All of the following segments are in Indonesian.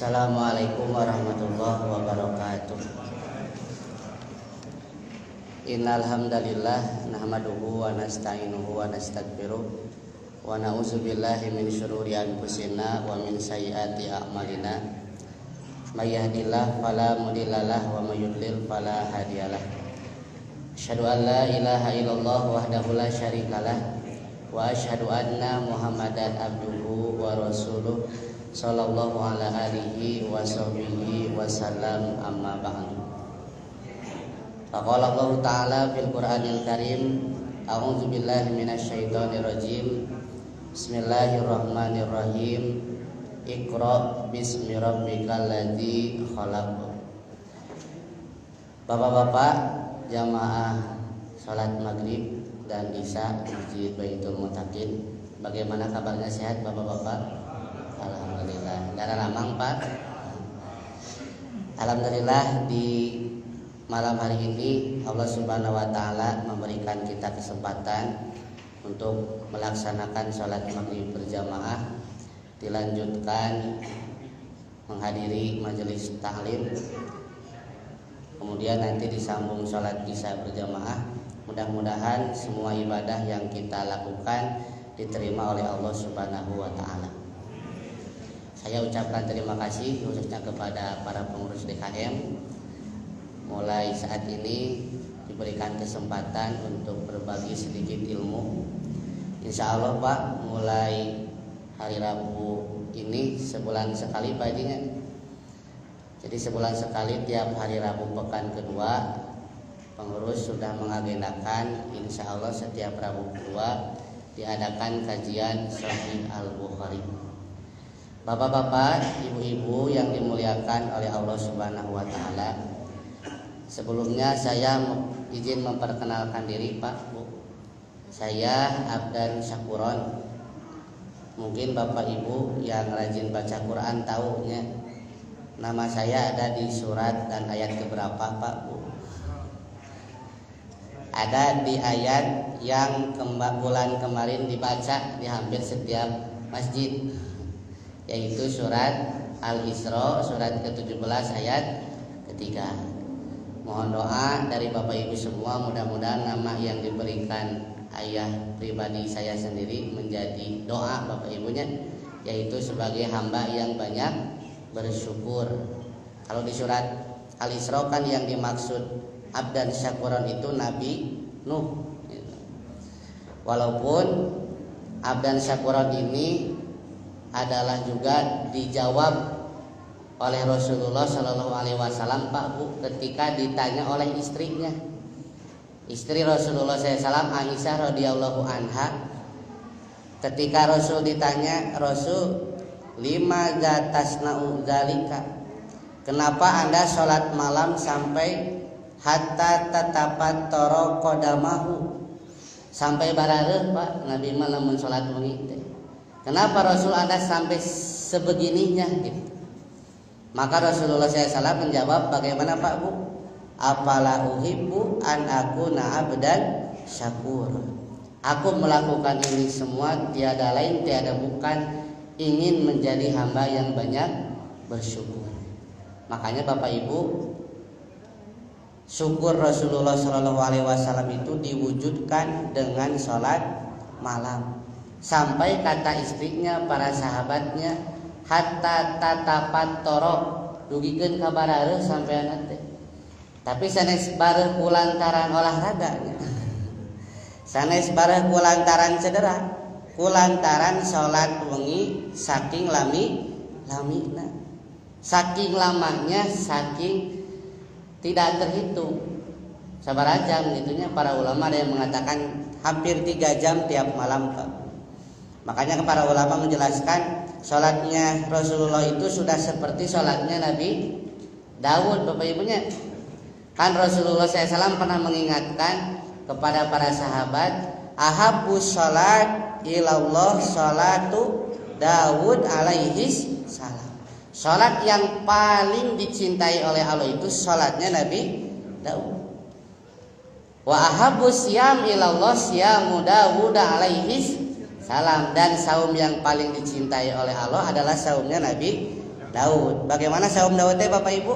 Assalamualaikum warahmatullahi wabarakatuh. Innal hamdalillah nahmaduhu wa nasta'inuhu wa nastaghfiruh wa na'udzu billahi min syururi anfusina wa min sayyiati a'malina. May yahdihillahu fala mudhillalah wa may yudlil fala hadiyalah. Asyhadu an la ilaha illallah wahdahu la syarikalah wa asyhadu anna Muhammadan abduhu wa rasuluh sallallahu ala alihi wa sahbihi wa sallam, amma ba'du. Faqala Allah ta'ala fil Qur'anil Karim, a'udzu billahi minasyaitonir rajim. Bismillahirrahmanirrahim. Iqra bismi rabbikal ladzi khalaq. Bapak-bapak jamaah salat maghrib dan isya di Masjid Baitul Muttaqin, bagaimana kabarnya, sehat bapak-bapak? Alhamdulillah. Darah lamang Pak. Alhamdulillah, di malam hari ini Allah Subhanahu wa taala memberikan kita kesempatan untuk melaksanakan sholat maghrib berjamaah, dilanjutkan menghadiri majelis taklim, kemudian nanti disambung sholat isya berjamaah. Mudah-mudahan semua ibadah yang kita lakukan diterima oleh Allah Subhanahu wa taala. Saya ucapkan terima kasih khususnya kepada para pengurus DKM. Mulai saat ini diberikan kesempatan untuk berbagi sedikit ilmu. Insya Allah Pak, mulai hari Rabu ini sebulan sekali Pak Hajinya. Jadi sebulan sekali tiap hari Rabu pekan kedua pengurus sudah mengagendakan insya Allah setiap Rabu kedua diadakan kajian Sahih Al-Bukhari. Bapak-bapak, ibu-ibu yang dimuliakan oleh Allah Subhanahu wa taala. Sebelumnya saya izin memperkenalkan diri Pak, Bu. Saya Abdan Syakuron. Mungkin Bapak Ibu yang rajin baca Quran tahunya nama saya ada di surat dan ayat keberapa Pak, Bu? Ada di ayat yang bulan kemarin dibaca di hampir setiap masjid, yaitu surat Al-Isra surat ke-17 ayat ketiga. Mohon doa dari Bapak Ibu semua, mudah-mudahan nama yang diberikan ayah pribadi saya sendiri menjadi doa Bapak Ibunya, yaitu sebagai hamba yang banyak bersyukur. Kalau di surat Al-Isra kan yang dimaksud Abdan Syakuran itu Nabi Nuh. Walaupun Abdan Syakuran ini adalah juga dijawab oleh Rasulullah Shallallahu Alaihi Wasallam Pak, Bu, ketika ditanya oleh istrinya, istri Rasulullah SAW, Aisyah radhiyallahu anha, ketika Rasul ditanya, Rasul, lima gatasna'u dzalika, kenapa anda sholat malam sampai hatta tatapat toro kodamahu, sampai barareh Pak Nabi malam sholat wengi. Kenapa Rasul Anda sampai sebegininya gitu? Maka Rasulullah SAW menjawab, bagaimana Pak, Bu? Apala uhibbu an akuna abdan syakur. Aku melakukan ini semua tiada lain tiada bukan ingin menjadi hamba yang banyak bersyukur. Makanya Bapak Ibu, syukur Rasulullah SAW itu diwujudkan dengan sholat malam. Sampai kata istrinya, para sahabatnya, hatta tatapat torok, dugikeun ka barareuh sampean teh. Tapi sanes bareuh kulantaran olahraganya. Sanes bareuh kulantaran cedera, kulantaran salat wengi saking lamina. Saking lamanya, saking tidak terhitung. Sabaraha jam gitunya, para ulama ada yang mengatakan hampir 3 jam tiap malam Pak. Makanya para ulama menjelaskan sholatnya Rasulullah itu sudah seperti sholatnya Nabi Daud Bapak Ibunya. Kan Rasulullah SAW pernah mengingatkan kepada para sahabat, ahabus sholat ilallah sholatu Daud alaihi salam. Sholat yang paling dicintai oleh Allah itu sholatnya Nabi Daud. Wa ahabus siyam ilallah siyamu Daud alaihi salam, dan saum yang paling dicintai oleh Allah adalah saumnya Nabi Daud. Bagaimana saum Daud teh Bapak Ibu?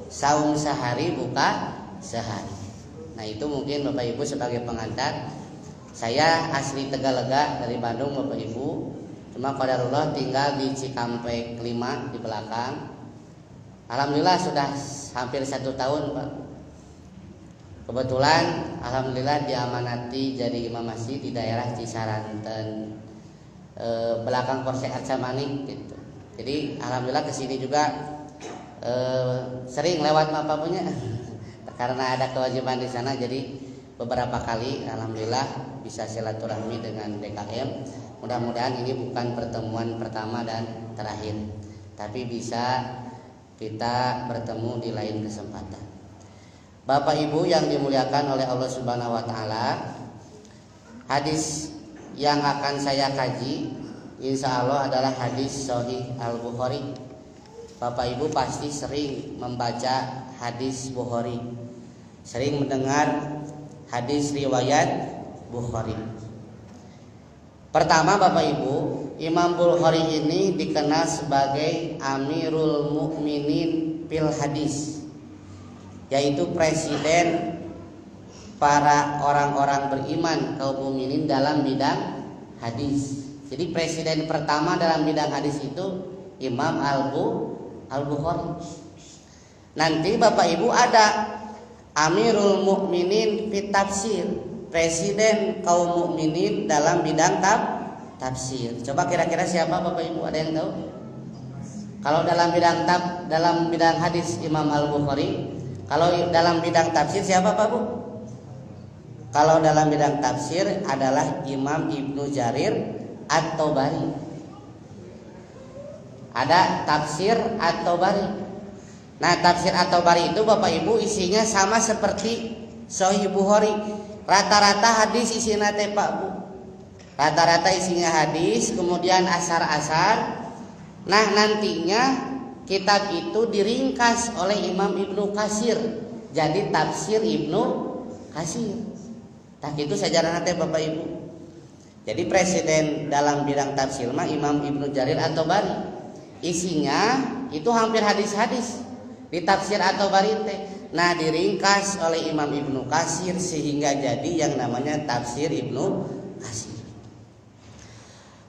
Saum sehari buka sehari. Nah itu mungkin Bapak Ibu sebagai pengantar. Saya asli Tegalega dari Bandung Bapak Ibu. Cuma qadarullah tinggal di Cikampek 5 di belakang. Alhamdulillah sudah hampir 1 tahun Pak. Kebetulan alhamdulillah diamanati jadi imam masjid di daerah Cisaranten, belakang Polsek Arca Manik gitu. Jadi alhamdulillah kesini juga sering lewat apa punya karena ada kewajiban di sana, jadi beberapa kali alhamdulillah bisa silaturahmi dengan DKM. Mudah-mudahan ini bukan pertemuan pertama dan terakhir, tapi bisa kita bertemu di lain kesempatan. Bapak Ibu yang dimuliakan oleh Allah Subhanahu wa taala, hadis yang akan saya kaji insya Allah adalah hadis Sahih Al-Bukhari. Bapak Ibu pasti sering membaca hadis Bukhari, sering mendengar hadis riwayat Bukhari. Pertama Bapak Ibu, Imam Bukhari ini dikenal sebagai Amirul Mukminin fil hadis, yaitu presiden para orang-orang beriman kaum mukminin dalam bidang hadis. Jadi presiden pertama dalam bidang hadis itu Imam Al-Bukhari. Nanti Bapak Ibu ada Amirul Mukminin fit tafsir, presiden kaum mukminin dalam bidang tafsir. Coba kira-kira siapa Bapak Ibu, ada yang tahu? Kalau dalam bidang hadis Imam Al-Bukhari, kalau dalam bidang tafsir siapa Pak Bu? Kalau dalam bidang tafsir adalah Imam Ibnu Jarir At-Tabari. Ada tafsir At-Tabari. Nah tafsir At-Tabari itu Bapak Ibu isinya sama seperti Sahih Bukhari. Rata-rata hadis isinya teh Pak Bu. Rata-rata isinya hadis, kemudian asar-asar. Nah nantinya kitab itu diringkas oleh Imam Ibnu Katsir jadi tafsir Ibnu Katsir. Tak itu sejarah nanti Bapak Ibu. Jadi presiden dalam bidang tafsir mah Imam Ibnu Jarir At-Tabari. Isinya itu hampir hadis-hadis di tafsir At-Tabari teh. Nah diringkas oleh Imam Ibnu Katsir sehingga jadi yang namanya tafsir Ibnu Katsir.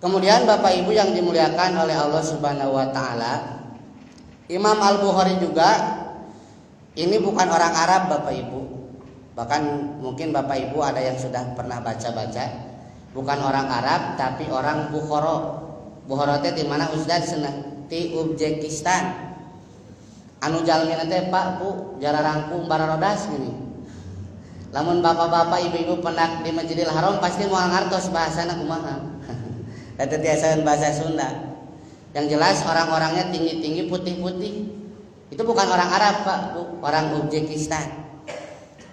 Kemudian Bapak Ibu yang dimuliakan oleh Allah Subhanahu wa taala, Imam Al-Bukhari juga ini bukan orang Arab Bapak Ibu. Bahkan mungkin Bapak Ibu ada yang sudah pernah baca-baca. Bukan orang Arab tapi orang Bukhara. Bukhara teh di mana Ustaz cenah? Di Uzbekistan. Anu jalmina teh Pak Bu jara rangkum bararodas gini. Lamun bapak-bapak ibu-ibu pernah di Masjidil Haram pasti moal ngartos bahasana kumaha. Eta tiasan bahasa Sunda. Yang jelas orang-orangnya tinggi-tinggi putih-putih. Itu bukan orang Arab Pak Bu, orang Uzbekistan.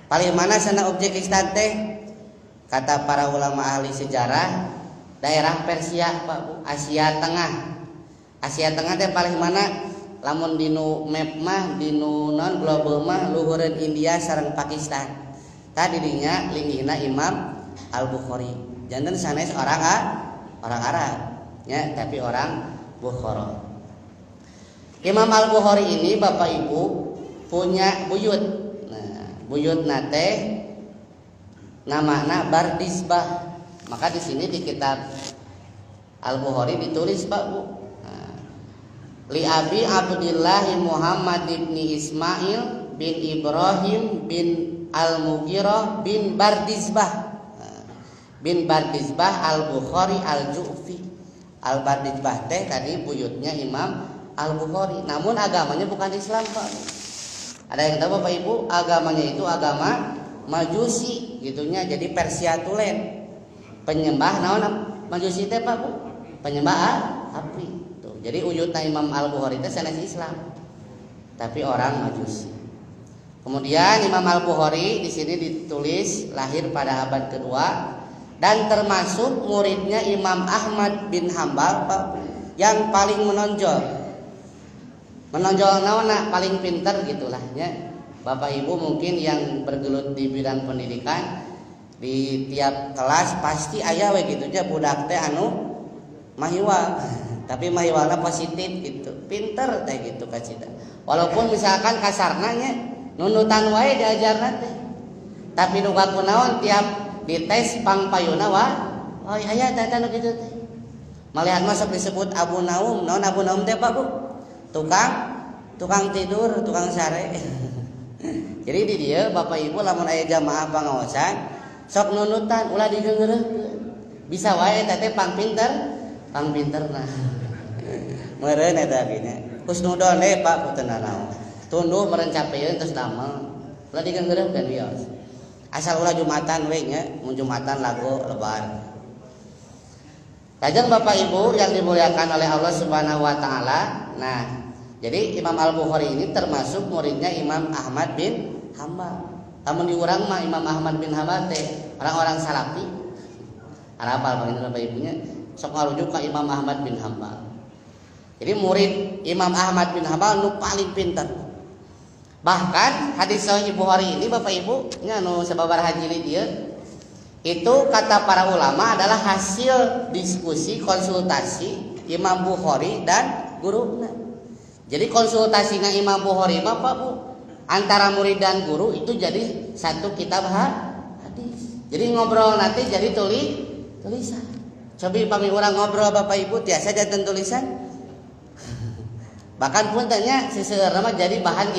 Paling mana sana Uzbekistan teh? Kata para ulama ahli sejarah, daerah Persia Pak Bu, Asia Tengah. Asia Tengah teh paling mana? Lamun dinu map mah dinu non global mah luhureun India sareng Pakistan. Tadi dinya linggihna Imam Al-Bukhari. Janten sanes orang Arab ya, tapi orang Bukhara. Imam Al-Bukhari ini Bapak Ibu punya buyut. Nah, buyut nate namanya Bardisbah. Maka di sini di kitab Al-Bukhari ditulis Pak Bu. Nah, Li Abi Abdullah Muhammad bin Ismail bin Ibrahim bin Al-Mughirah bin Bardisbah. Bin Bardisbah Al-Bukhari Al-Ju'fi. Al-Bardisbah teh tadi buyutnya Imam Al-Bukhari. Namun agamanya bukan Islam Pak. Ada yang tahu Bapak Ibu? Agamanya itu agama Majusi gitunya. Jadi Persia tulen. Penyembah naon Majusi teh Pak Bu? Penyembah api. Tuh. Jadi wujudnya Imam Al-Bukhari teh sanes Islam. Tapi orang Majusi. Kemudian Imam Al-Bukhari di sini ditulis lahir pada abad kedua dan termasuk muridnya Imam Ahmad bin Hambal yang paling menonjol. Menonjol naona paling pintar gitulah ya. Bapak Ibu mungkin yang bergelut di bidang pendidikan di tiap kelas pasti aya we gitu aja budak teh anu mahiwa. tapi mahiwalna positif gitu, pinter teh gitu kacida. Walaupun misalkan kasarna nya nunutan wae diajarna teh, tapi nu kakunaon tiap dites pangpayuna oh aya teh nu kitu teh. Malihat masuk disebut Abu Naum, naon Abu Naum teh Pak Bu? Tukang tidur, tukang sare. Jadi di dia Bapak Ibu lamun aya jamaah pangaosan sok nunutan ulah digeungeureukeun. Bisa wae teh pangpinterna. Meureun eta gini. Husnudon deui Pak puteuna naon. Tunduh merencapeun terus damel. Ulah digeungeureukeun wios. Asal ulah Jumatan we nya, mun Jumatan lagu lebar. Kajeng Bapak Ibu yang dimuliakan oleh Allah Subhanahu wa taala. Nah, jadi Imam Al-Bukhari ini termasuk muridnya Imam Ahmad bin Hambal. Namun di urang mah Imam Ahmad bin Hambal teh orang-orang salafi. Arapal panggil Bapak Ibunya sok ngarujuk ka Imam Ahmad bin Hambal. Jadi murid Imam Ahmad bin Hambal nu paling pintar. Bahkan hadis sahih Bukhari ini Bapak Ibu nya nu sababaraha jilid ieu itu kata para ulama adalah hasil diskusi konsultasi Imam Bukhari dan gurunya. Jadi konsultasinya Imam Bukhari Bapak Bu antara murid dan guru itu jadi satu kitab hadis. Jadi ngobrol nanti jadi tulisan. Cobi pami urang ngobrol Bapak Ibu tiasa janten tulisan. Bahkan pun tanya siseureuna mah jadi bahan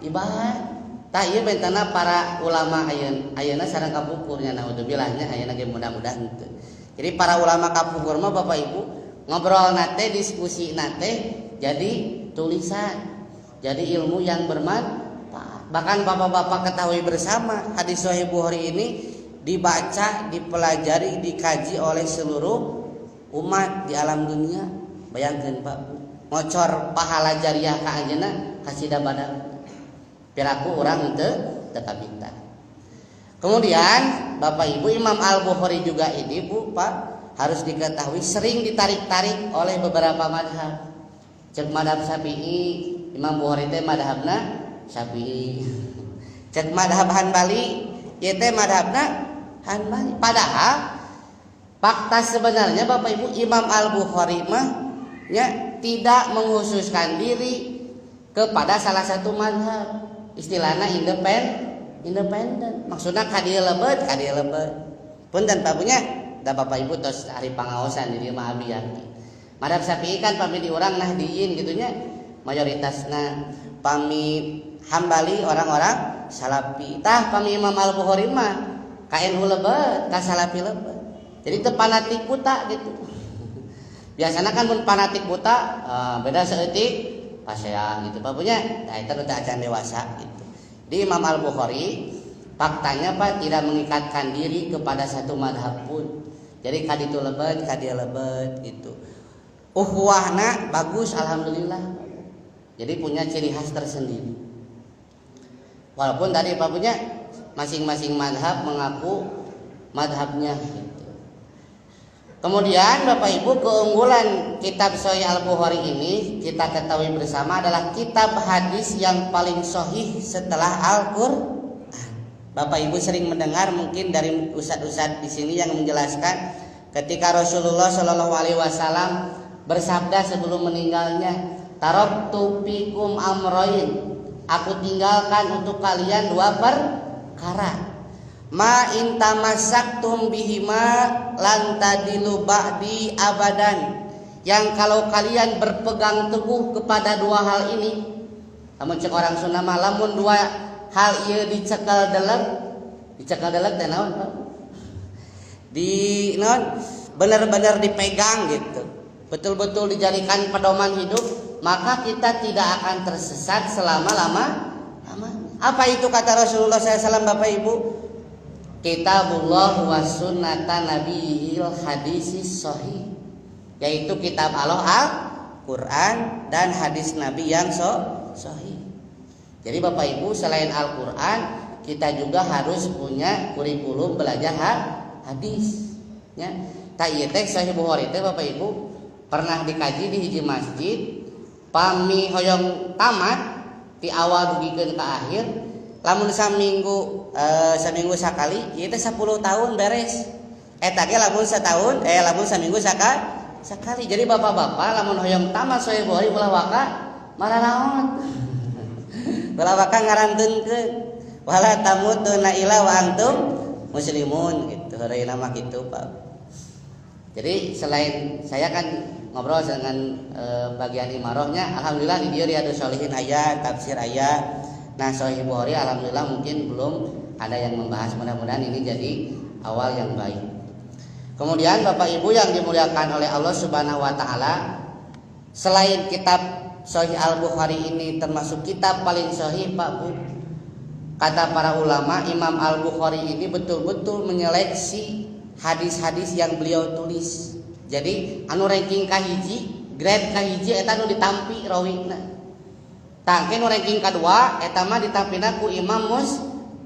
ibadah. Tah ieu bentana para ulama ayeuna sareng kapungkurnya naudzubillah nya ayeuna ge mudah-mudahan henteu. Jadi para ulama kapungkur mah Bapak Ibu ngobrol nate diskusi nate jadi tulisan. Jadi ilmu yang bermanfaat. Bahkan Bapak-bapak ketahui bersama hadis sahih Bukhari ini dibaca, dipelajari, dikaji oleh seluruh umat di alam dunia. Bayangkeun Pak, ngocor pahala jariah ka anjeunna kasida badak. Piraku urang teu kabinta. Kemudian Bapak Ibu Imam Al-Bukhari juga ini Bu Pak harus diketahui sering ditarik-tarik oleh beberapa madhab. Cek madhab Syafi'i, Imam Bukhari teh madhabna Syafi'i. Cek madhab Hanbali, ieu teh madhabna Hanbali. Padahal fakta sebenarnya Bapak Ibu Imam Al-Bukhari mah nya tidak menghususkan diri kepada salah satu madhab. Istilahnya independen. Maksudnya kadieu lebeut. Punten Pak punya da Bapak Ibu tos ari pangaosan di dieu mah abi yaki. Madhab Syafi'i kan pami di urang nahdiyin gitu nya. Mayoritasna pami Hambali orang-orang Salafi. Tah pami Imam Al-Bukhari mah ka NU lebeut, ka Salafi lebeut. Jadi teu fanatik buta gitu. Biasanya kan mun fanatik buta beda saeutik pasea gitu Pak punya. Nah itu udah acan dewasa gitu. Di Imam Al-Bukhari faktanya Pak tidak mengikatkan diri kepada satu madhab pun. Jadi kaditu lebeut, kadieu lebeut gitu. Uhwahna bagus alhamdulillah. Jadi punya ciri khas tersendiri. Walaupun tadi Pak punya masing-masing madhab mengaku madhabnya gitu. Kemudian Bapak Ibu keunggulan kitab Sahih Al-Bukhari ini kita ketahui bersama adalah kitab hadis yang paling sahih setelah Al-Qur'an. Bapak Ibu sering mendengar mungkin dari ustadz-ustadz di sini yang menjelaskan ketika Rasulullah Shallallahu Alaihi Wasallam bersabda sebelum meninggalnya, "Taraktu fikum amroin." Aku tinggalkan untuk kalian dua perkara. Ma in tamassaktum bihima lan tadilu ba'di abadan. Yang kalau kalian berpegang teguh kepada dua hal ini, lamun cek orang Sunda mah lamun dua hal ieu dicekel delek teh naon Pak? Di naon? Benar-benar dipegang gitu. Betul-betul dijadikan pedoman hidup, maka kita tidak akan tersesat selama-lama. Apa itu kata Rasulullah SAW Bapak Ibu? Kitabullah wa sunnata nabiyil hadisis sahih, yaitu kitab Allah Al-Quran dan hadis Nabi yang sahih. Jadi Bapak Ibu selain Al-Quran kita juga harus punya kurikulum belajar hadis ya. Ieu teh Sahih Bukhari teh Bapak Ibu pernah dikaji di hiji masjid pami hoyong tamat di awal dugikeun ka akhir. Lamun saminggu sakali ieu teh 10 tahun beres. Eta ge lamun setahun lamun saminggu sekali. Jadi bapak-bapak lamun hoyong tamat Sahih Bukhari ulah waka marah naon. Ulah waka ngaranteunkeun wala tamutuna illa wa antum muslimun gitu. Hareuna mah kitu Pak. Jadi selain saya kan ngobrol dengan bagian imarahnya, alhamdulillah di dieu Riyadhus Shalihin aya, tafsir aya. Nah, Sahih Bukhari alhamdulillah mungkin belum ada yang membahas, mudah-mudahan ini jadi awal yang baik. Kemudian Bapak Ibu yang dimuliakan oleh Allah Subhanahu wa taala, selain kitab Sahih Al-Bukhari ini termasuk kitab paling sahih Pak Bu. Kata para ulama, Imam Al-Bukhari ini betul-betul menyeleksi hadis-hadis yang beliau tulis. Jadi anu ranking kahiji, grade kahiji eta anu ditampi rawina. Tangke nu ranking kadua eta mah ditampina ku Imam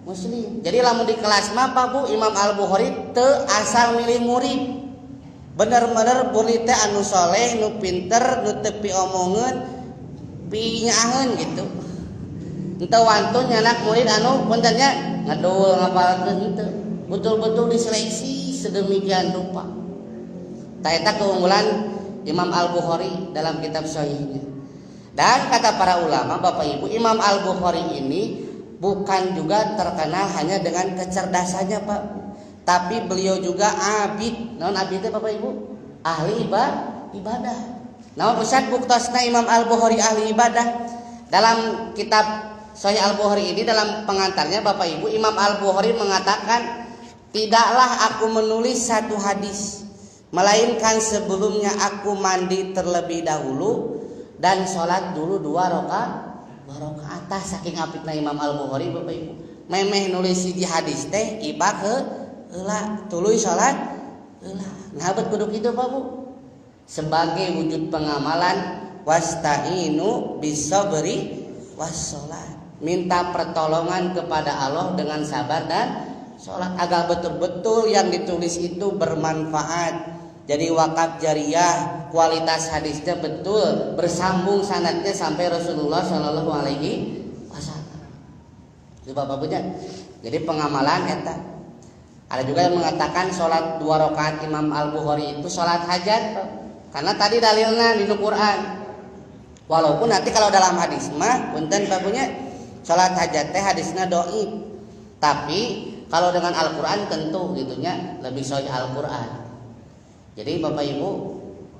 Muslim. Jadi lamun di kelas mah Pak Bu, Imam Al-Bukhari teu asal milih murid. Bener-bener murid teh anu soleh, nu pinter, nu teu piomongeun, pinyaeun gitu. Henteu wantun nyanak murid anu puntennya ngadul ngapalkeun henteu. Betul-betul diseleksi sedemikian rupa. Ta eta keunggulan Imam Al-Bukhari dalam kitab sahihnya. Dan kata para ulama, Bapak Ibu, Imam Al-Bukhari ini bukan juga terkenal hanya dengan kecerdasannya Pak, tapi beliau juga abid. Naon abid teh Bapak Ibu? Ahli ibadah. Naon Ustaz buktosna Imam Al-Bukhari ahli ibadah? Dalam kitab Sahih Al-Bukhari ini dalam pengantarnya Bapak Ibu, Imam Al-Bukhari mengatakan, tidaklah aku menulis satu hadis melainkan sebelumnya aku mandi terlebih dahulu dan sholat dulu 2 rakaat. Saking apikna Imam Al-Bukhari Bapak Ibu, memeh nulis hiji hadis teh iba heula tuluy sholat heula. Nah bet kudu kitu Pak Bu, sebagai wujud pengamalan wasta'inu bisabri wassalat. Minta pertolongan kepada Allah dengan sabar dan sholat agar betul-betul yang ditulis itu bermanfaat. Jadi wakaf jariyah, kualitas hadisnya betul, bersambung sanadnya sampai Rasulullah Shallallahu Alaihi Wasallam. Itu Bapak punya. Jadi pengamalan eta. Ada juga yang mengatakan sholat 2 rakaat Imam Al-Bukhari itu sholat hajat, karena tadi dalilnya di Al-Quran. Walaupun nanti kalau dalam hadis mah, punten Pak punya, sholat hajat teh hadisnya dhaif. Tapi kalau dengan Al-Quran tentu gitunya lebih sahih Al-Quran. Jadi Bapak Ibu,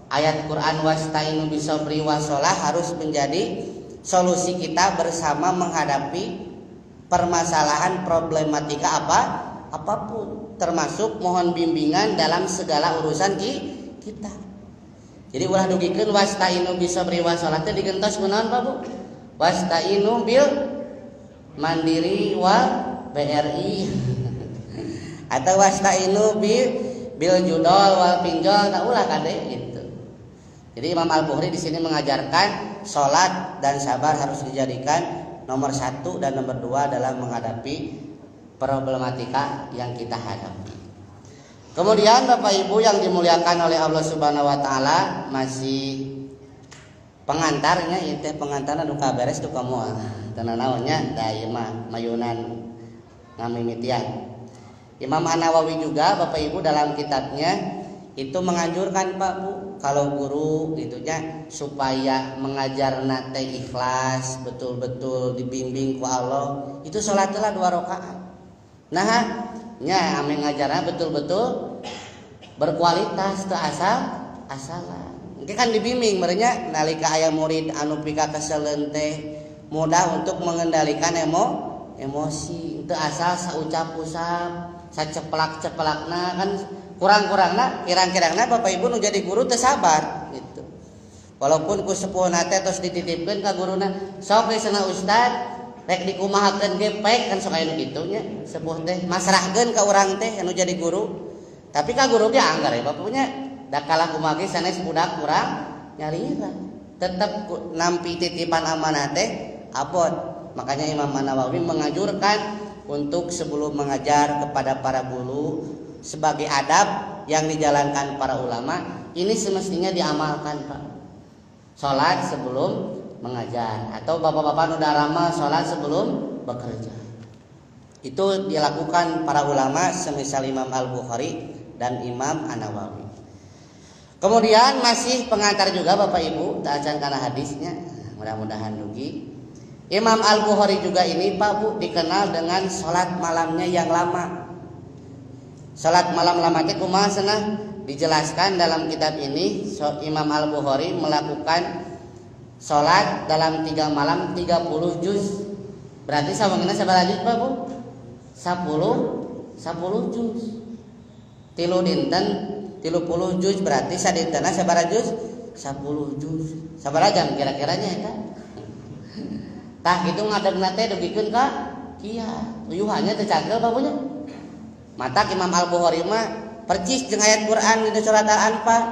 ayat Quran wasta'inu bisabri wassalah harus menjadi solusi kita bersama menghadapi permasalahan problematika apapun, termasuk mohon bimbingan dalam segala urusan kita. Jadi ulah dugikeun wasta'inu bisabri wassalah teh digentos kunaon Pak Bu? Wasta'inu bil mandiri wal BRI atau wasta'inu bil judol wal pinjol, tak ulah kade gitu. Jadi Imam Al-Bukhari di sini mengajarkan sholat dan sabar harus dijadikan nomor 1 dan nomor 2 dalam menghadapi problematika yang kita hadapi. Kemudian Bapak Ibu yang dimuliakan oleh Allah Subhanahu wa taala, masih pengantarnya itu pengantarna duka beres duka moal. Tenan naonnya da ieu mah mayunan ngamimitian. Imam An-Nawawi juga Bapak Ibu dalam kitabnya itu menganjurkan Pak Bu, kalau guru gitunya supaya mengajar nate ikhlas, betul-betul dibimbing ku Allah, itu salatlah 2 rakaat. Nah, nya ame ngajarna betul-betul berkualitas teu asal-asalan. Engke kan dibimbing merenya nalika aya murid anu pika keseleun teh mudah untuk mengendalikan emosi, teu asal saucap-ucap saceplak-ceplakna kan kurang-kurangna kirang-kirangna Bapak Ibu nu jadi guru teu sabar gitu. Walaupun ku sepuhna teh tos dititipkeun ka guruna, sok we cenah ustad rek dikumahakeun ge pek kan sok aya nu kitu nya, sepuh teh masrahkeun ka urang teh anu jadi guru. Tapi ka guru ge anggar ya Bapak punya, da kalah kumaha ge sanes budak kurang nyarira. Tetep nampi titipan amanah teh abot. Makanya Imam An-Nawawi menganjurkan untuk sebelum mengajar kepada para guru sebagai adab yang dijalankan para ulama, ini semestinya diamalkan Pak. Sholat sebelum mengajar, atau bapak-bapak udah lama sholat sebelum bekerja. Itu dilakukan para ulama semisal Imam Al-Bukhari dan Imam An-Nawawi. Kemudian masih pengantar juga Bapak Ibu, tajan karena hadisnya, mudah-mudahan dugi. Imam Al-Bukhari juga ini Pak Bu dikenal dengan sholat malamnya yang lama. Sholat malam lama itu kumaha cenah? Dijelaskan dalam kitab ini, Imam Al-Bukhari melakukan sholat dalam 3 malam 30 juz. Berarti sawangeuna sabaraha juz Pak Bu? 10 juz. 3 dinten 30 juz berarti sadintena sabaraha juz? 10 juz. Sabaraha jam kira-kiranya eta? Tah kitu ngadegna teh dugikeun ka kieu. Uyuhannya teh cangkel Pak punya. Mata Imam Al-Bukhari mah percis jeung ayat Quran di surat Al-Anfal.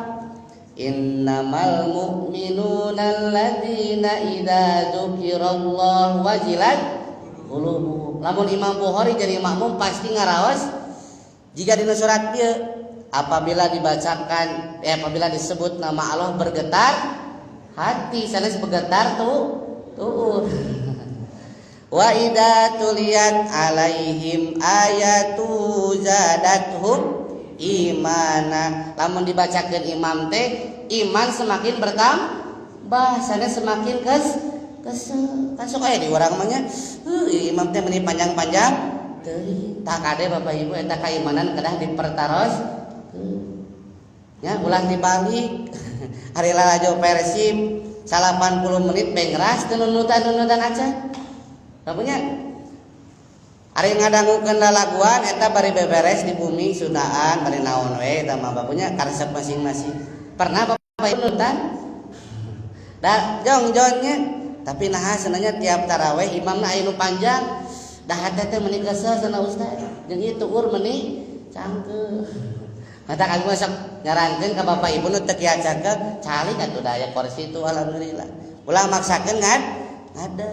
Innamal mu'minuna alladzina idza dzukirallahu wajilat qulubuhum. Lamun Imam Bukhari jadi makmum pasti ngaraos jika dina surat ieu apabila dibacakan apabila disebut nama Allah bergetar hati, sanes bergetar tuh. Wa idza tuliyat alaihim ayatu zadathum imana. Lamun dibacakeun imam teh iman semakin bertambah, sanes semakin kesel. Kan sok aya di urang mah nya imam teh meuni panjang-panjang teuing. Tah kade Bapak Ibu eta kaimanan kedah dipertaros. Ya ulah dibalik. Hari lalajo Persib 80 menit bengras teu nunutan aja. Kamunya ari ngadangukeun lalaguan eta bari beberes di bumi sundaan bari naon we eta mah bapunya karesep masing-masing. Pernah Bapak Ibu nunutan? Da jong-jongnya tapi nah sebenarnya tiap tarawih imamna aya nu panjang dah hate teh meuni kesel cenah ustaz. Jeung ieu tuur meuni cangkeuh. Mata kami masuk nyarankeun ka Bapak Ibu nu teu kieu cangkeuh, calik atuh daya kursi itu alhamdulillah. Ulah maksakeun ngade.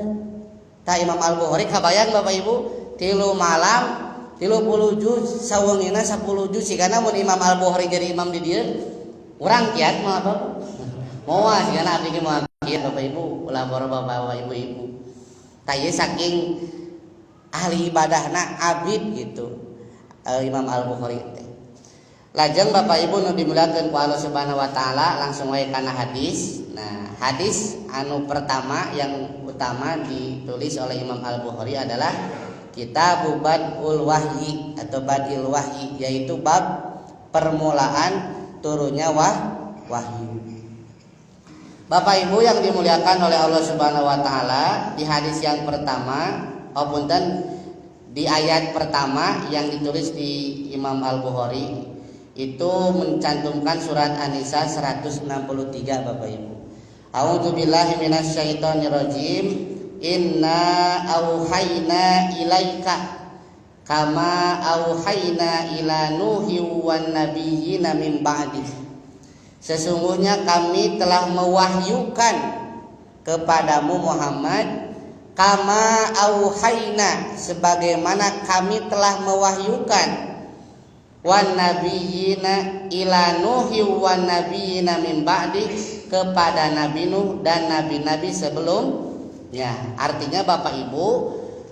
Tah Imam Al-Bukhari kabayang Bapak Ibu 3 malam 30 juz saweungina 10 juz sigana mun Imam Al-Bukhari jadi imam di dieu urang kiat mah apa? Moal sigana abdi ge moal kiat Bapak Ibu, ulah Bapak Ibu. Tah ieu saking ahli ibadahna abid gitu. Imam Al-Bukhari teh. Lajeng Bapak Ibu nu dimuliakeun ku Allah Subhanahu wa taala langsung wae kana hadis. Nah, hadis anu pertama yang utama ditulis oleh Imam Al-Bukhari adalah Kitab Badul Wahyi atau Badil Wahyi, yaitu bab permulaan turunnya wahyu. Bapak Ibu yang dimuliakan oleh Allah Subhanahu wa taala, di hadis yang pertama punten di ayat pertama yang ditulis di Imam Al-Bukhari itu mencantumkan surat An-Nisa 163 Bapak Ibu. A'udzubillahi minasyaitonirrajim. Inna auhayna ilaika kama auhayna ila nuhi wan nabiyina min ba'di. Sesungguhnya kami telah mewahyukan kepadamu Muhammad kama auhayna sebagaimana kami telah mewahyukan wan nabiyina ila nuhi wan nabiyina min ba'di kepada Nabi Nuh dan nabi-nabi sebelumnya. Artinya Bapak Ibu,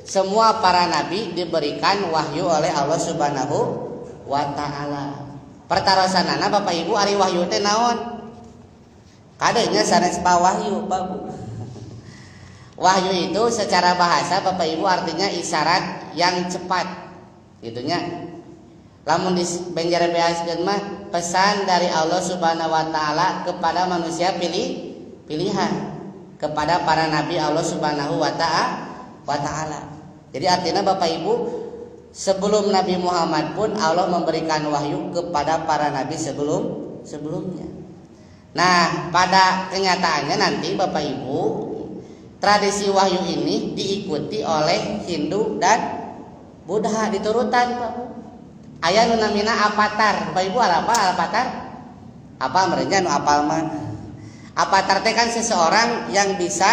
semua para nabi diberikan wahyu oleh Allah Subhanahu wa taala. Pertarosanana Bapak Ibu ari wahyu teh naon? Kadenya sanes pawahyu Bapak. Wahyu itu secara bahasa Bapak Ibu artinya isyarat yang cepat. Gitunya. Lamun di benjara beaskeun mah pesan dari Allah Subhanahu wa taala kepada manusia pilihan kepada para nabi Allah Subhanahu wa taala. Jadi artinya Bapak Ibu, sebelum Nabi Muhammad pun Allah memberikan wahyu kepada para nabi sebelumnya. Nah, pada kenyataannya nanti Bapak Ibu, tradisi wahyu ini diikuti oleh Hindu dan Buddha diturutan Pak. Aya nu namina avatar. Bapak Ibu apa avatar? Apa merenya nu apal mah? Avatar teh kan seseorang yang bisa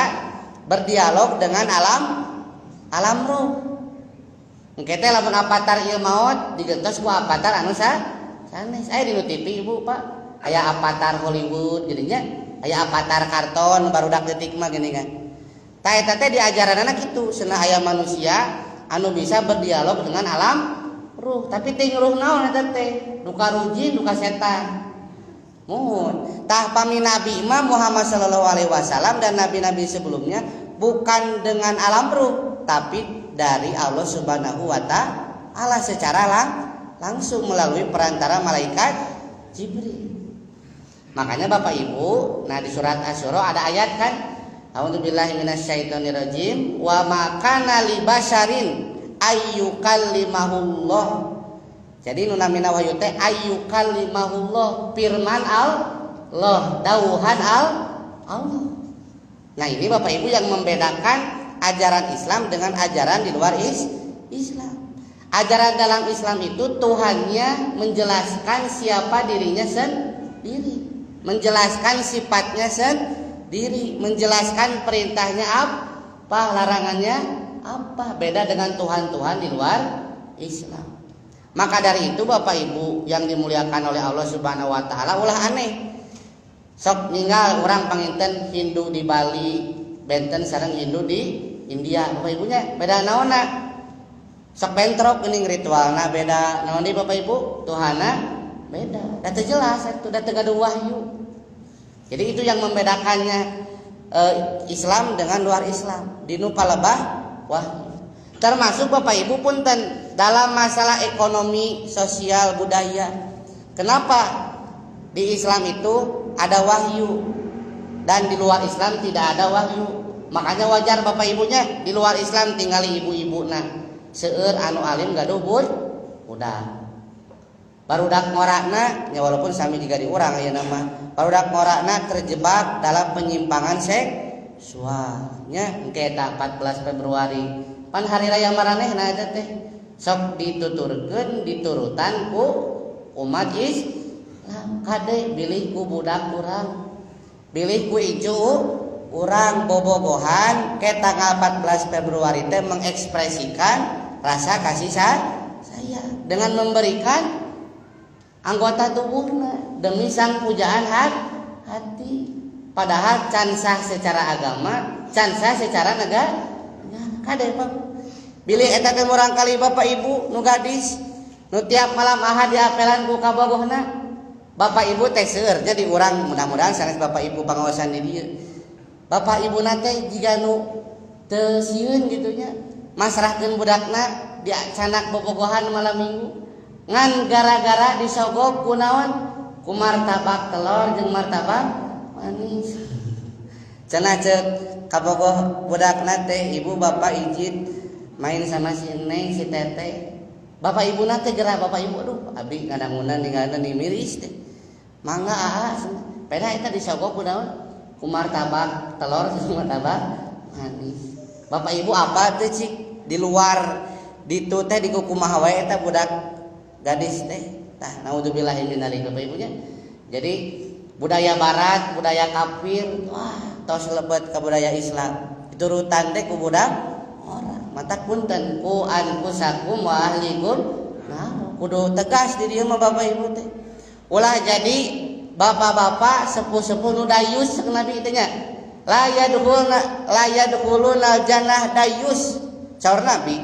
berdialog dengan alam ruh. Engke teh lamun avatar ieu maot digentos ku avatar anu sanes. Aya di TV Ibu, Pak. Aya avatar Hollywood geuninnya, aya avatar karton barudak detik mah geuning kan. Tah eta teh diajaranna kitu, cenah aya manusia anu bisa berdialog dengan alam ruh, tapi ting ruh naon eta teh? Duka rujin, duka setan. Muhun. Tah pami Nabi Imam Muhammad sallallahu alaihi wasallam dan nabi-nabi sebelumnya bukan dengan alam ruh, tapi dari Allah Subhanahu wa taala secara langsung melalui perantara malaikat Jibril. Makanya Bapak Ibu, nah di surat Asy-Syura ada ayat kan, a'udzubillahi minasyaitonirrajim, wa ma kana li basyarin ayyukallimahullah. Jadi nu namina wahyu teh ayyukallimahullah, firman Allah, dawuhan Allah. Nah, ini Bapak Ibu yang membedakan ajaran Islam dengan ajaran di luar Islam. Ajaran dalam Islam itu Tuhannya menjelaskan siapa dirinya sendiri, menjelaskan sifatnya sendiri, menjelaskan perintahnya apa, larangannya apa. Beda dengan Tuhan-Tuhan di luar Islam. Maka dari itu Bapak Ibu yang dimuliakan oleh Allah Subhanahu wa taala, ulah aneh sok ninggal orang panginten Hindu di Bali, benten sareng Hindu di India. Bapak Ibunya beda naonna, sok bentrok geuning ritualna beda naon deui Bapak Ibu, Tuhana beda. Da teu jelas atuh, da teu gaduh wahyu. Jadi itu yang membedakannya Islam dengan luar Islam. Dinu palebah wahyu. Termasuk Bapak Ibu punten dalam masalah ekonomi, sosial, budaya. Kenapa di Islam itu ada wahyu dan di luar Islam tidak ada wahyu? Makanya wajar Bapak Ibunya di luar Islam tinggali ibu-ibu nah seueur anu alim gaduh budak. Barudak ngorakna nya walaupun sami juga di urang aya nama. Barudak ngorakna terjebak dalam penyimpangan seksualnya engke eta 14 Februari. Pan hari raya maranehna eta teh sok dituturkeun diturutan ku umat Islam. Kade bilih ku budak urang, bilih ku icu urang bobogohan ke tanggal 14 Februari teh mengekspresikan rasa kasih saya dengan memberikan anggota tubuhna demi sang pujaan hati. Padahal can sah secara agama, can sah secara negara. Kade Pak bilih eta teh urang kali Bapak Ibu nu gadis nu tiap malam Ahad diapelan ku kabogohna. Bapak Ibu teh seueur jadi urang mudah-mudahan sanes Bapak Ibu pangaosan di dieu. Bapak Ibu nate jiga nu teu sieun kitu nya masrahkeun budakna diacanak bobogohan malam Minggu ngan gara-gara disogok ku naon ku martabak telur jeung martabak manis. Cenah ceuk kabogoh budakna teh ibu bapak izin main sama si Neng si Teteh. Bapak ibu nate gerah bapak ibu aduh abdi ngadangunan ninggalna ni miris teh. Mangga peda eta disogok kunaon? Ku martabak telur jeung martabak manis. Bapak ibu apa teh cik di luar ditu teh di kumaha wae eta budak gadis teh. Tah naudzubillahi min dzalik Bapak ibunya. Jadi budaya barat, budaya kafir, wah tos lebet ke budaya Islam. Diturutan teh ku budak orang. Matak punten ku anfusakum wa ahlikum. Nah, kudu tegas di dieu mah Bapak Ibu teh. Ulah jadi bapak-bapak sepuh-sepuh nu dayus sakeun Nabi teh nya. La yadkhuluna jannah dayus. Saur Nabi,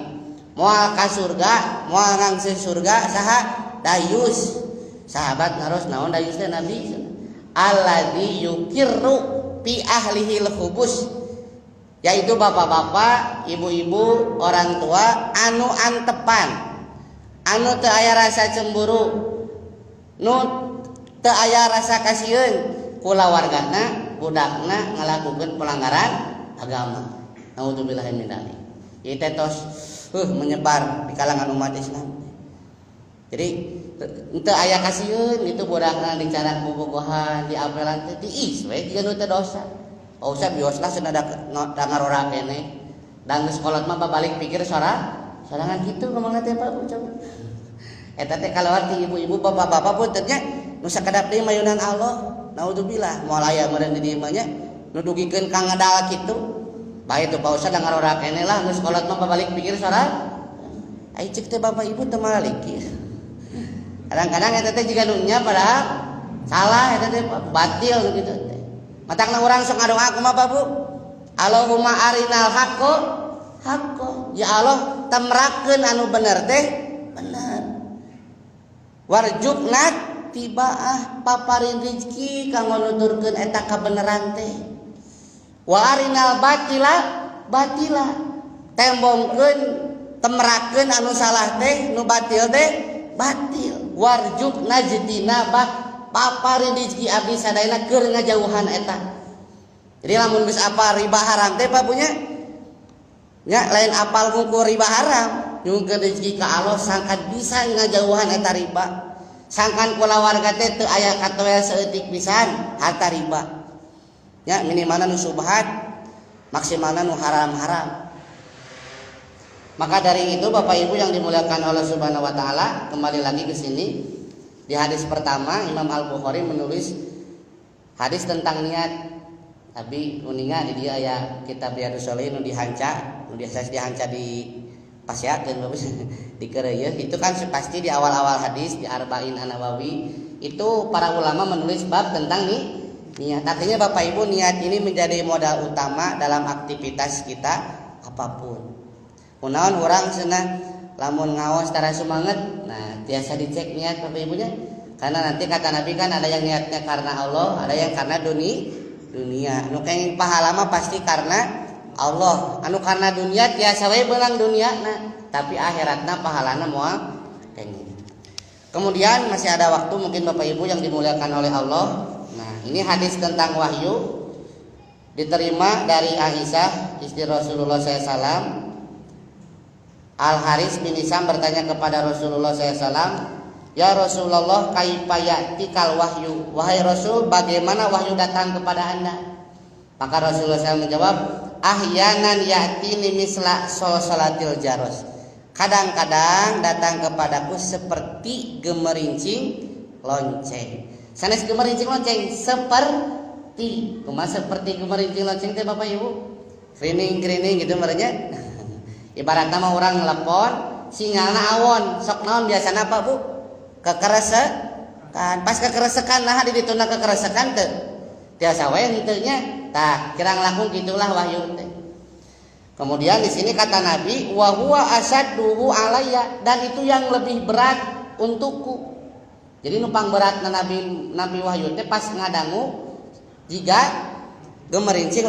moal ka surga, moal ngangse surga saha dayus. Sahabat ngaros naon dayus teh Nabi? Alladzi yukirru fi ahlihil khubus, yaitu bapak-bapak, ibu-ibu, orang tua anu antepan, anu teu aya rasa cemburu, nu teu aya rasa kasieun kulawargana, budakna ngalakukeun pelanggaran agama. Naudzubillahi min dzalik. Ieu teh tos menyebar di kalangan umat Islam. Jadi teu aya kasieun itu budakna dicanak bobogohan di apelan teh tiis we jiga nu teh dosa. Oh usah bioslah cenah da ngarora keneh. Dan geus kolot mah babalik pikir sorangan kitu ngomongna teh Pak coba. Eta teh kalawar ti ibu-ibu bapak-bapak pun teh nya nu sakedap deui mayunan Allah. Naudzubillah moal aya meureun di dieu mah nya nu dugikeun ka ngadal kitu. Bae teu pausa da ngarora keneh lah geus kolot mah babalik pikir sorangan. Ai cek teh bapak ibu teu malik kieu. Kadang-kadang eta teh jiga nu nya padahal salah eta teh batil gitu teh. Matakna urang sok ngadoa kumaha Bu? Allahumma arinal haqqo. Ya Allah, tamrakeun anu bener teh bener. Warjuqna tibaah paparin rezeki kanggo nuturkeun eta kabeneran teh. Wa arinal batila batila, tembongkeun temerakeun anu salah teh nu batil teh batil. Warjuk najtina bah paparin rezeki abdi sadayana keur ngajauhan eta. Jadi lamun geus apa riba haram teh babunya nya lain apal ngukur riba haram, nyungkeun rezeki ka Allah sangkan bisa ngajauhan eta riba. Sangkan kula warga teh teu aya katoel saeutik pisan harta riba. Ya minimalna nu subhat, maksimalna nu haram-haram. Maka dari itu Bapak Ibu yang dimuliakan Allah Subhanahu wa taala, kembali lagi ke sini. Di hadis pertama Imam Al-Bukhari menulis hadis tentang niat. Tapi uninga di dia aya kitab Riyadhus Shalihin nu dihanca, nu dihanca di pasiakeun bagus di kereuyeun. Itu kan pasti di awal-awal hadis di Arba'in An-Nawawi itu para ulama menulis bab tentang niat. Artinya Bapak Ibu, niat ini menjadi modal utama dalam aktivitas kita apapun. Kunaon urang cenah lamun ngaos tara sumanget, nah biasa dicek niat Bapak Ibunya. Karena nanti kata Nabi kan ada yang niatnya karena Allah, ada yang karena dunia. Anu kenging pahala mah pasti karena Allah. Anu karena dunia tiasa we beunang duniana, tapi akhiratna pahalana moal kenging. Kemudian masih ada waktu mungkin Bapak Ibu yang dimuliakan oleh Allah. Nah, ini hadis tentang wahyu diterima dari Aisyah istri Rasulullah SAW. Al-Haris bin Hisam bertanya kepada Rasulullah SAW, "Ya Rasulullah, kaifa ya'tikal wahyu?" Wahai Rasul, bagaimana wahyu datang kepada Anda? Maka Rasulullah SAW menjawab, "Ahyanan ya'tini misla salatil jaros." Kadang-kadang datang kepadaku seperti gemerincing lonceng. Sanes gemerincing lonceng seperti, kumaha seperti gemerincing lonceng teh Bapak Ibu? Krining gitu merenya. Ibaratna mah urang ngelepon, sinyalna awon, sok naon biasana apa Bu? Kekeresekan. Pas kekeresekan nah di dituna kekeresekan teu. Tiasa wae henteu nya. Tah, kirang langkung gitulah wahyu teh. Kemudian di sini kata Nabi, wa huwa asadduhu alayya, dan itu yang lebih berat untukku. Jadi numpang beratna Nabi wahyu teh pas ngadangu jiga gemerincing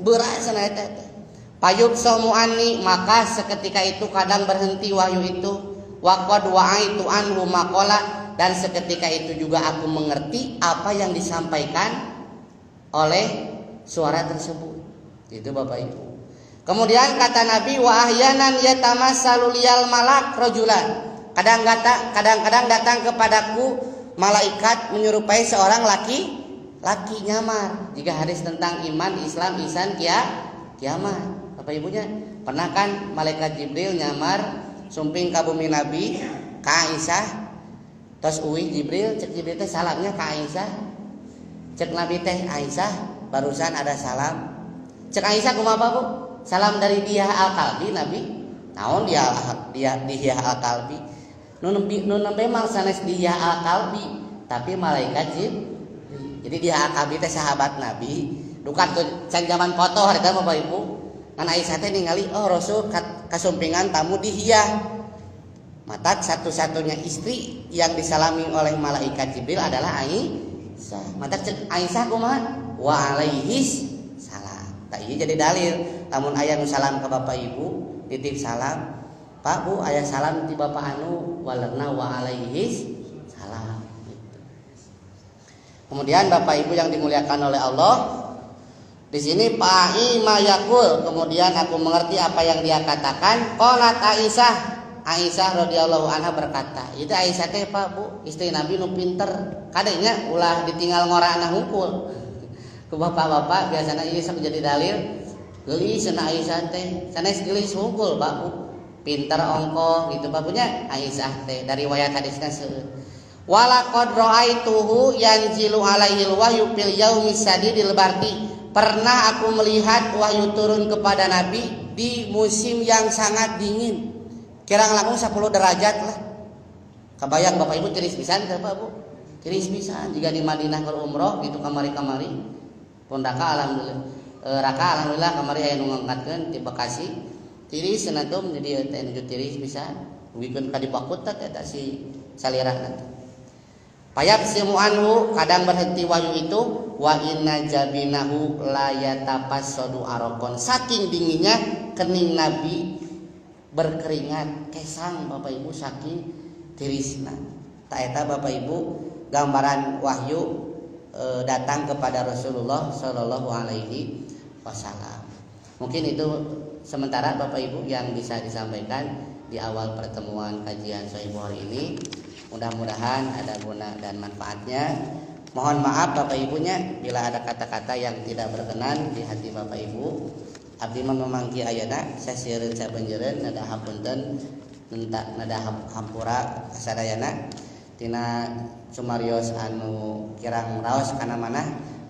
berat sana eta teh. Payub somuani, maka seketika itu kadang berhenti wahyu itu. Waqad wa'aitu anhu maqala, dan seketika itu juga aku mengerti apa yang disampaikan oleh suara tersebut. Itu Bapak Ibu. Kemudian kata Nabi, wa ahyanan yatamassalu liyal malak rajulan. Kadang-kadang datang kepadaku malaikat menyerupai seorang laki nyamar. Jika hadis tentang iman, Islam, ihsan, kiamat. Bapak Ibunya, pernah kan malaikat Jibril nyamar sumping ka bumi Nabi ka Aisyah. Terus uwi Jibril, cek Jibril teh salamnya ka Aisyah. Cek Nabi teh, Aisyah barusan ada salam. Cek Aisyah kumaha Bu? Salam dari Diyah Al-Kalbi Nabi. Naon Diyah Al-Kalbi? Nu nembe mah sanes Diyah Al-Kalbi, tapi malaikat Jibril. Jadi Diyah Al-Kalbi teh sahabat Nabi. Dukan can zaman foto harita Bapak Ibu. Kan Aisyah teh ningali, oh Rasul kasumpingan tamu Diyah. Mata satu-satunya istri yang disalami oleh malaikat Jibril adalah Aisyah. Mata Aisyah kumaha? Wa alaihis salam. Tah ieu jadi dalil. Lamun aya nu salam ke Bapak Ibu, titip salam. Pak Bu, aya salam ti Bapak anu walerna wa alaihis salam. Kemudian Bapak Ibu yang dimuliakan oleh Allah, di sini Pa'i mayakul, kemudian aku mengerti apa yang dia katakan. Qalat Aisyah radhiyallahu anha berkata, itu Aisyah teh Pak Bu, istri Nabi nu pinter, kadenya ulah ditinggal ngorana hungkul. Ku bapak-bapak biasana ieu sok jadi dalil, geulis cenah Aisyah teh, sanes geulis hungkul Pak Bu. Pinter ongkoh gitu Pak punya Aisyah teh, dari riwayat hadisna seueur. Walaqad ra'aituhu yanzilu alaihil wahyu fil yaumi sadidil bardi. Pernah aku melihat wahyu turun kepada Nabi di musim yang sangat dingin. Kirang langkung 10 derajat lah. Kabayang Bapak Ibu tiris pisan teh Pak Bu. Tiris pisan jika di Madinah keur umroh gitu kamari-kamari. Pun alhamdulillah kamari aya nu ngangkatkeun ti Bekasi. Tiris cenah jadi teh nuju tiris pisan. Wikeun ka dipakut teh eta si salirahna teh. Payab simu anhu kadang berhenti wahyu itu wa inna jabinahu la yatapassadu arokon saking dinginnya kening Nabi berkeringat kesang Bapak Ibu saking tirisna. Ta eta Bapak Ibu gambaran wahyu datang kepada Rasulullah Shallallahu Alaihi Wasallam. Mungkin itu sementara Bapak Ibu yang bisa disampaikan di awal pertemuan kajian Sahih Bukhari ini. Mudah-mudahan ada guna dan manfaatnya. Mohon maaf Bapak Ibunya bila ada kata-kata yang tidak berkenan di hati Bapak Ibu. Abdi memangki ayana sasiereun sabanjeureun nada hapunten nada hampura kasadayana tina sumarios anu kirang raos kana manah.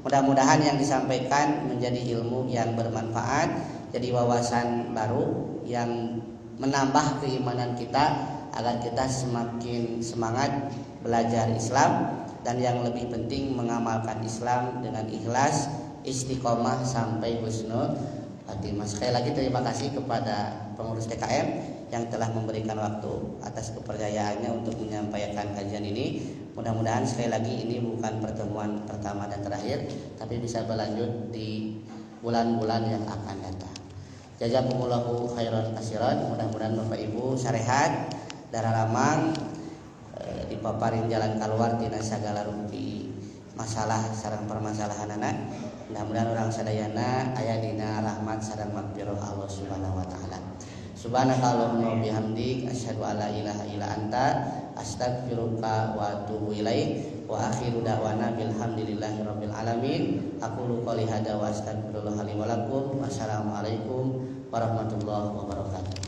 Mudah-mudahan yang disampaikan menjadi ilmu yang bermanfaat, jadi wawasan baru yang menambah keimanan kita agar kita semakin semangat belajar Islam dan yang lebih penting mengamalkan Islam dengan ikhlas, istiqomah sampai husnul khotimah. Sekali lagi terima kasih kepada pengurus TKM yang telah memberikan waktu atas kepercayaannya untuk menyampaikan kajian ini. Mudah-mudahan sekali lagi ini bukan pertemuan pertama dan terakhir, tapi bisa berlanjut di bulan-bulan yang akan datang. Jazakumullahu khairan katsiran. Mudah-mudahan Bapak Ibu sarehat dararamang dipaparin jalan keluar tina sagala rupi masalah sareng permasalahan anak. Mudah-mudahan orang sadayana aya dina rahmat sareng magfirah Allah Subhanahu wa taala. Subhanakallahumma bihamdik asyhadu alla ilaha illa anta astaghfiruka wa atubu ilaik wa akhiru da'wana bilhamdillahirabbil alamin. Aqulu qouli hadza wa astaghfirullah li wa lakum. Wassalamualaikum warahmatullahi wabarakatuh.